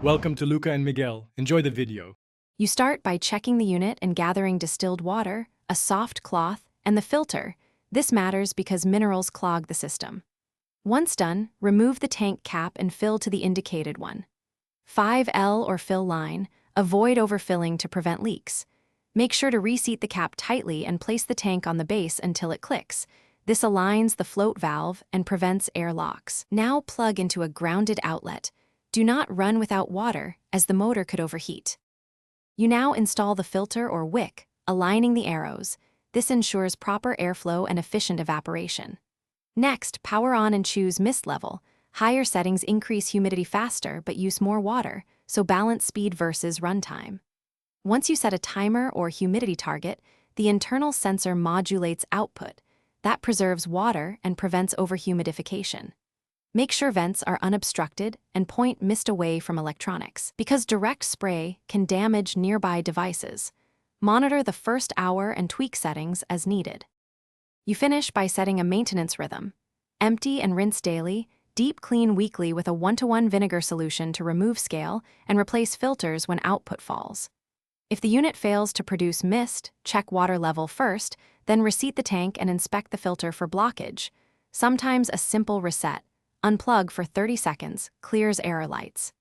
Welcome to Luca and Miguel. Enjoy the video. You start by checking the unit and gathering distilled water, a soft cloth, and the filter. This matters because minerals clog the system. Once done, remove the tank cap and fill to the indicated one. 5L or fill line, avoid overfilling to prevent leaks. Make sure to reseat the cap tightly and place the tank on the base until it clicks. This aligns the float valve and prevents air locks. Now plug into a grounded outlet. Do not run without water, as the motor could overheat. You now install the filter or wick, aligning the arrows. This ensures proper airflow and efficient evaporation. Next, power on and choose mist level. Higher settings increase humidity faster but use more water, so balance speed versus runtime. Once you set a timer or humidity target, the internal sensor modulates output. That preserves water and prevents overhumidification. Make sure vents are unobstructed and point mist away from electronics, because direct spray can damage nearby devices. Monitor the first hour and tweak settings as needed. You finish by setting a maintenance rhythm. Empty and rinse daily, deep clean weekly with a 1-to-1 vinegar solution to remove scale, and replace filters when output falls. If the unit fails to produce mist, check water level first, then reseat the tank and inspect the filter for blockage. Sometimes a simple reset, unplug for 30 seconds, clears error lights.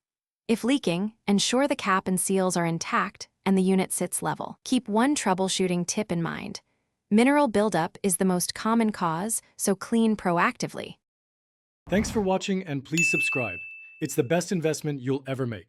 If leaking, ensure the cap and seals are intact and the unit sits level. Keep one troubleshooting tip in mind. Mineral buildup is the most common cause, so clean proactively. Thanks for watching and please subscribe. It's the best investment you'll ever make.